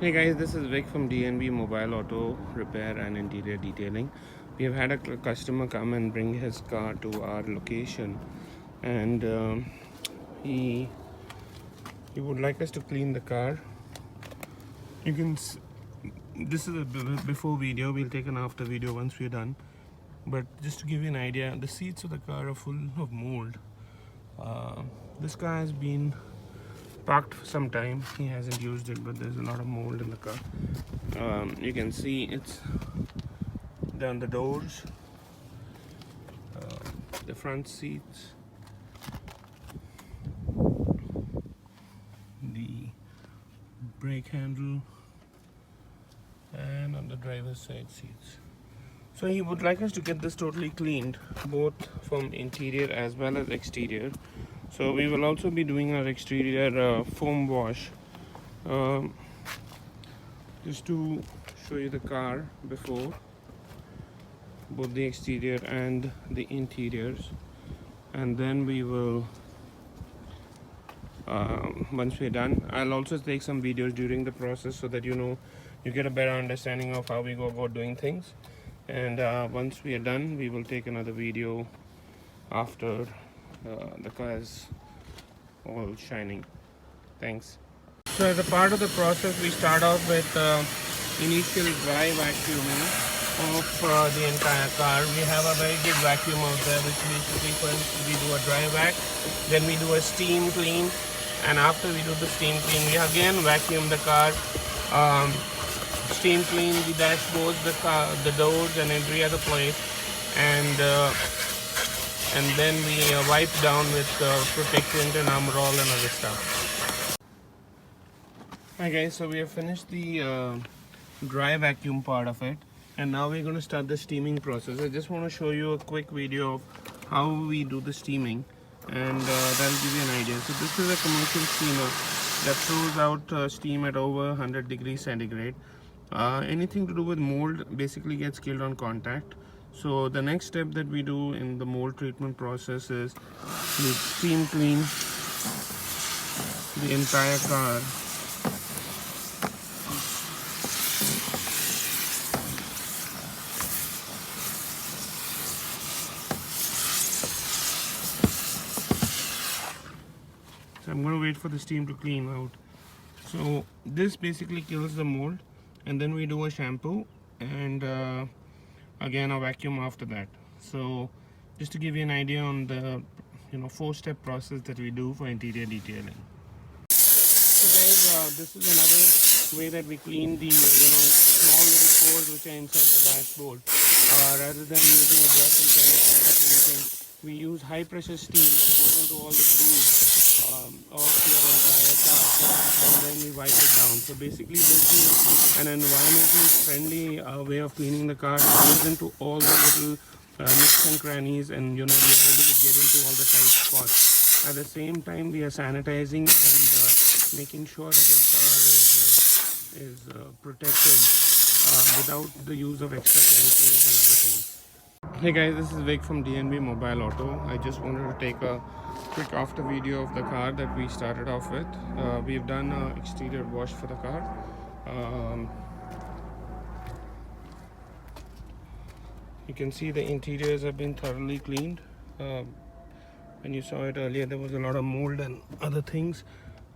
Hey guys, this is Vic from DNB Mobile Auto Repair and Interior Detailing. We have had a customer come and bring his car to our location, and he would like us to clean the car. You can this is a before video. We'll take an after video once we're done. But just to give you an idea, the seats of the car are full of mold. This car has been parked for some time. He hasn't used it, but there's a lot of mold in the car. You can see it's down the doors, the front seats, the brake handle, and on the driver's side seats. So he would like us to get this totally cleaned, both from interior as well as exterior. So we will also be doing our exterior foam wash, just to show you the car before, both the exterior and the interiors, and then we will once we're done, I'll also take some videos during the process so that you get a better understanding of how we go about doing things. And once we are done, we will take another video after the car is all shining. Thanks. So as a part of the process, we start off with initial dry vacuuming of the entire car. We have a very good vacuum out there, which basically first we do a dry vac, then we do a steam clean, and after we do the steam clean, we again vacuum the car, steam clean the dashboards, the doors, and every other place, and then we wipe down with protectant and Armorol and other stuff. Hi guys, so we have finished the dry vacuum part of it, and now we're going to start the steaming process. I just want to show you a quick video of how we do the steaming, and that'll give you an idea. So this is a commercial steamer that throws out steam at over 100 degrees centigrade. Anything to do with mold basically gets killed on contact. So the next step that we do in the mold treatment process is we steam clean the entire car. So I'm going to wait for the steam to clean out. So this basically kills the mold, and then we do a shampoo and again a vacuum after that. So just to give you an idea on the 4-step process that we do for interior detailing. So guys, this is another way that we clean the small little pores which are inside the dashboard. Rather than using a brush and anything, we use high pressure steam that goes into all the grooves of your entire car, and then we wipe it down. So basically this is an environmentally friendly way of cleaning the car. It goes into all the little nooks and crannies, and we are able to get into all the tight spots. At the same time, we are sanitizing and making sure that your car is protected without the use of extra chemicals and other things. Hey guys, this is Vic from DNB Mobile Auto. I just wanted to take a quick after video of the car that we started off with. We've done an exterior wash for the car. You can see the interiors have been thoroughly cleaned. When you saw it earlier, there was a lot of mold and other things.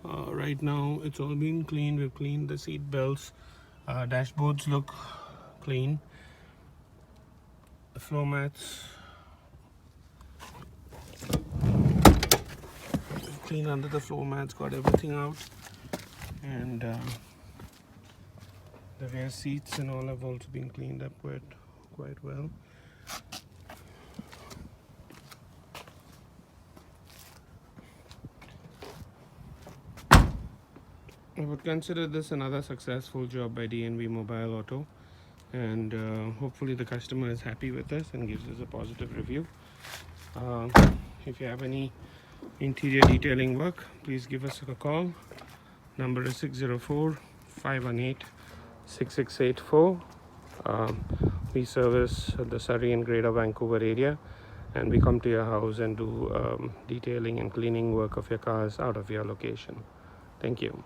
Right now it's all been cleaned. We've cleaned the seat belts. Dashboards look clean. The floor mats, clean under the floor mats, got everything out, and the rear seats and all have also been cleaned up quite well. I would consider this another successful job by DNB Mobile Auto, and hopefully the customer is happy with us and gives us a positive review. If you have any interior detailing work, please give us a call. Number is 604-518-6684. We service the Surrey and Greater Vancouver area, and we come to your house and do detailing and cleaning work of your cars out of your location. Thank you.